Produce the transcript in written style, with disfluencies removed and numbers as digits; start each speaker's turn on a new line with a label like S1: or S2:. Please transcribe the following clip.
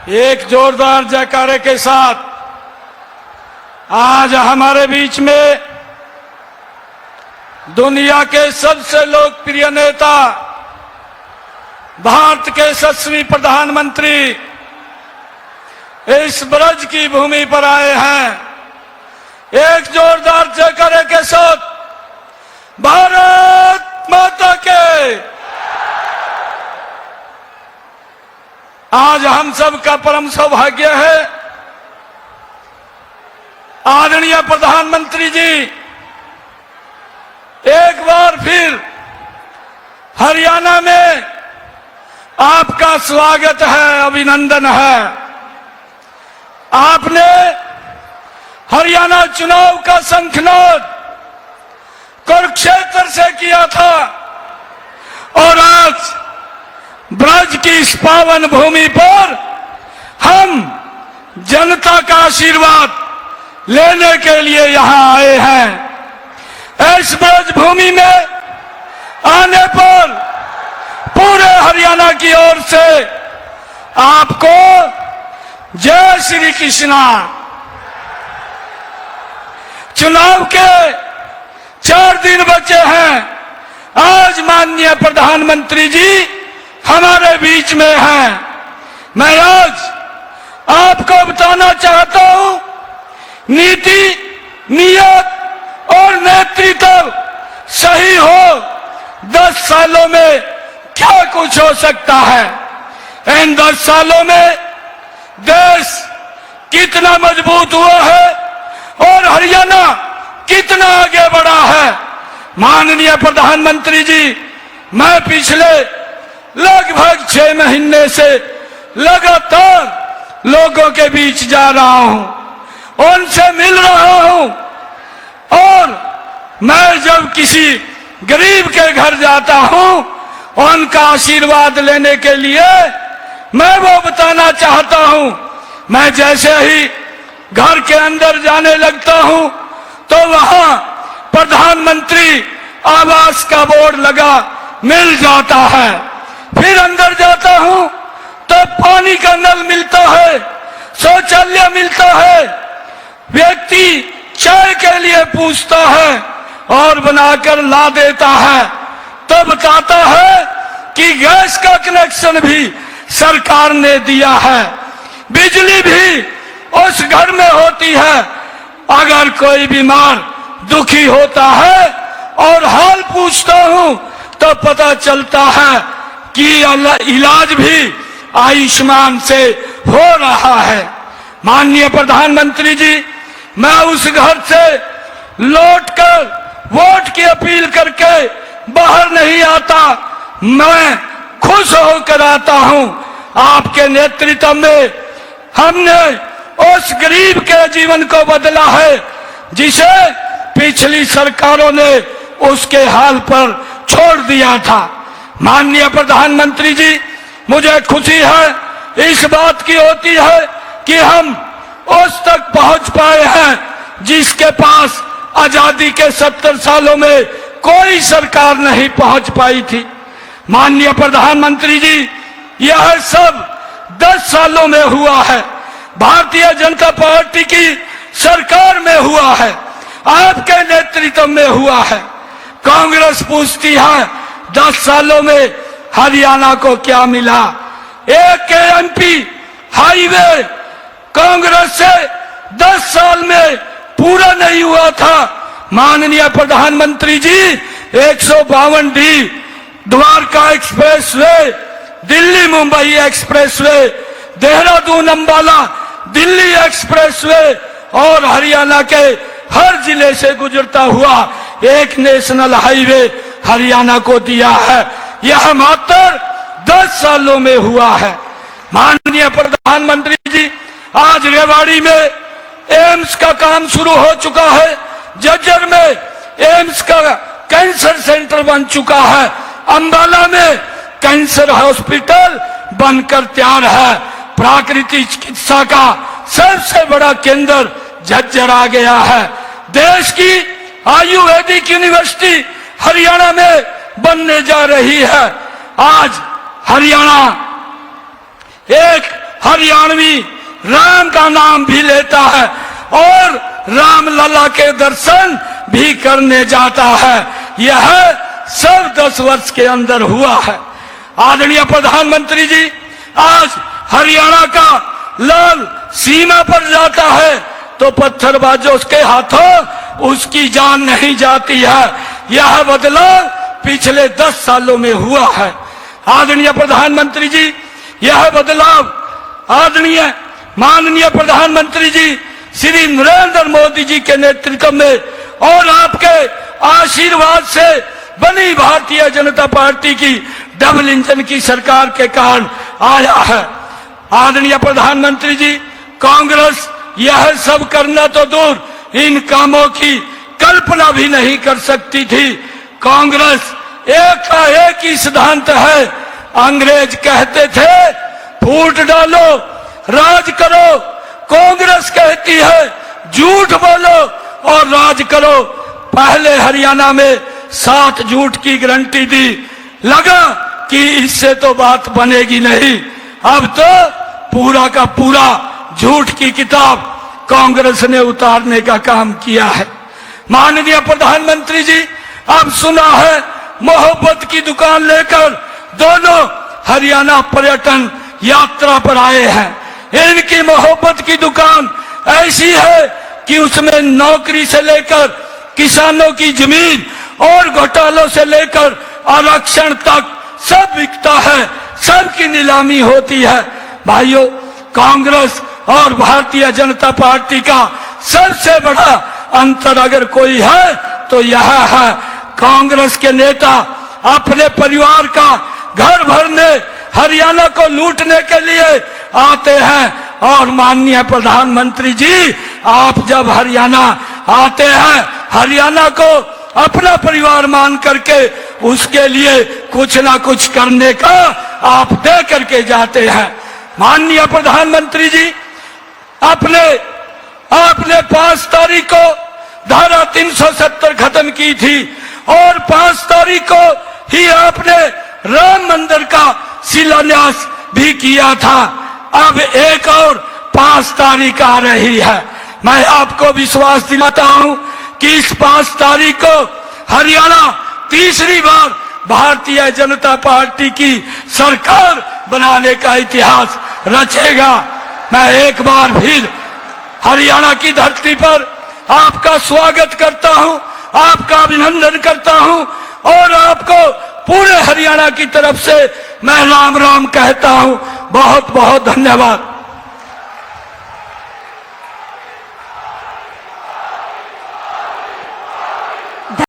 S1: एक जोरदार जयकारे के साथ आज हमारे बीच में दुनिया के सबसे लोकप्रिय नेता, भारत के यशस्वी प्रधानमंत्री इस ब्रज की भूमि पर आए हैं। एक जोरदार जयकारे के साथ भारत माता के। आज हम सब का परम सौभाग्य है, आदरणीय प्रधानमंत्री जी एक बार फिर हरियाणा में आपका स्वागत है, अभिनंदन है। आपने हरियाणा चुनाव का शंखनाद कुरुक्षेत्र से किया था और आज ब्रज की इस पावन भूमि पर हम जनता का आशीर्वाद लेने के लिए यहां आए हैं। इस ब्रज भूमि में आने पर पूरे हरियाणा की ओर से आपको जय श्री कृष्णा। चुनाव के 4 दिन बचे हैं। आज माननीय प्रधानमंत्री जी हमारे बीच में हैं। मैं आज आपको बताना चाहता हूं, नीति, नियत और नेतृत्व सही हो 10 सालों में क्या कुछ हो सकता है। इन 10 सालों में देश कितना मजबूत हुआ है और हरियाणा कितना आगे बढ़ा है। माननीय प्रधानमंत्री जी, मैं पिछले लगभग 6 महीने से लगातार लोगों के बीच जा रहा हूं, उनसे मिल रहा हूं और मैं जब किसी गरीब के घर जाता हूं, उनका आशीर्वाद लेने के लिए मैं वो बताना चाहता हूं। मैं जैसे ही घर के अंदर जाने लगता हूं तो वहां प्रधानमंत्री आवास का बोर्ड लगा मिल जाता है। फिर अंदर जाता हूं तो पानी का नल मिलता है, शौचालय मिलता है, व्यक्ति चाय के लिए पूछता है और बनाकर ला देता है। तो बताता है कि गैस का कनेक्शन भी सरकार ने दिया है, बिजली भी उस घर में होती है। अगर कोई बीमार दुखी होता है और हाल पूछता हूं तो पता चलता है कि इलाज भी आयुष्मान से हो रहा है। माननीय प्रधानमंत्री जी, मैं उस घर से लौटकर वोट की अपील करके बाहर नहीं आता, मैं खुश होकर आता हूं। आपके नेतृत्व में हमने उस गरीब के जीवन को बदला है जिसे पिछली सरकारों ने उसके हाल पर छोड़ दिया था। माननीय प्रधानमंत्री जी, मुझे खुशी है इस बात की होती है कि हम उस तक पहुंच पाए हैं जिसके पास आजादी के 70 सालों में कोई सरकार नहीं पहुंच पाई थी। माननीय प्रधानमंत्री जी, यह सब 10 सालों में हुआ है। भारतीय जनता पार्टी की सरकार में हुआ है, आपके नेतृत्व में हुआ है। कांग्रेस पूछती है 10 सालों में हरियाणा को क्या मिला। एक एमपी हाईवे कांग्रेस से 10 साल में पूरा नहीं हुआ था। माननीय प्रधानमंत्री जी, 152D Dwarka expressway, Delhi Mumbai expressway, Dehradun Ambala Delhi expressway और हरियाणा के हर जिले से गुजरता हुआ एक नेशनल हाईवे हरियाणा को दिया है। यह मात्र 10 सालों में हुआ है। माननीय प्रधानमंत्री जी, आज रेवाड़ी में एम्स का काम शुरू हो चुका है, जज्जर में एम्स का कैंसर सेंटर बन चुका है, अंबाला में कैंसर हॉस्पिटल बनकर तैयार है। प्राकृतिक चिकित्सा का सबसे बड़ा केंद्र झज्जर आ गया है। देश की आयुर्वेदिक यूनिवर्सिटी हरियाणा में बनने जा रही है। आज हरियाणा एक हरियाणवी राम का नाम भी लेता है और राम लला के दर्शन भी करने जाता है। यह सब 10 वर्ष के अंदर हुआ है। आदरणीय प्रधानमंत्री जी, आज हरियाणा का लाल सीमा पर जाता है तो पत्थरबाजों के हाथों उसकी जान नहीं जाती है। यह बदलाव पिछले 10 सालों में हुआ है। आदरणीय प्रधानमंत्री जी, यह बदलाव आदरणीय माननीय प्रधानमंत्री जी श्री नरेंद्र मोदी जी के नेतृत्व में और आपके आशीर्वाद से बनी भारतीय जनता पार्टी की डबल इंजन की सरकार के कारण आया है। आदरणीय प्रधानमंत्री जी, कांग्रेस यह सब करना तो दूर इन कामों की कल्पना भी नहीं कर सकती थी। कांग्रेस एक का एक ही सिद्धांत है। अंग्रेज कहते थे फूट डालो राज करो, कांग्रेस कहती है झूठ बोलो और राज करो। पहले हरियाणा में 7 झूठ की गारंटी दी, लगा कि इससे तो बात बनेगी नहीं। अब तो पूरा का पूरा झूठ की किताब कांग्रेस ने उतारने का काम किया है। माननीय प्रधानमंत्री जी, अब सुना है मोहब्बत की दुकान लेकर दोनों हरियाणा पर्यटन यात्रा पर आए हैं। इनकी मोहब्बत की दुकान ऐसी है कि उसमें नौकरी से लेकर किसानों की जमीन और घोटालों से लेकर आरक्षण तक सब बिकता है, सबकी नीलामी होती है। भाइयों, कांग्रेस और भारतीय जनता पार्टी का सबसे बड़ा अंतर अगर कोई है तो यह है, कांग्रेस के नेता अपने परिवार का घर भरने हरियाणा को लूटने के लिए आते हैं और माननीय प्रधानमंत्री जी, आप जब हरियाणा आते हैं, हरियाणा को अपना परिवार मान करके उसके लिए कुछ ना कुछ करने का आप दे करके जाते हैं। माननीय प्रधानमंत्री जी, आपने 5 तारीख को धारा 370 खत्म की थी और 5 तारीख को ही आपने राम मंदिर का शिलान्यास भी किया था। अब एक और 5 तारीख आ रही है। मैं आपको विश्वास दिलाता हूं कि इस 5 तारीख को हरियाणा तीसरी बार भारतीय जनता पार्टी की सरकार बनाने का इतिहास रचेगा। मैं एक बार फिर हरियाणा की धरती पर आपका स्वागत करता हूं, आपका अभिनंदन करता हूं और आपको पूरे हरियाणा की तरफ से मैं राम राम कहता हूं। बहुत बहुत धन्यवाद।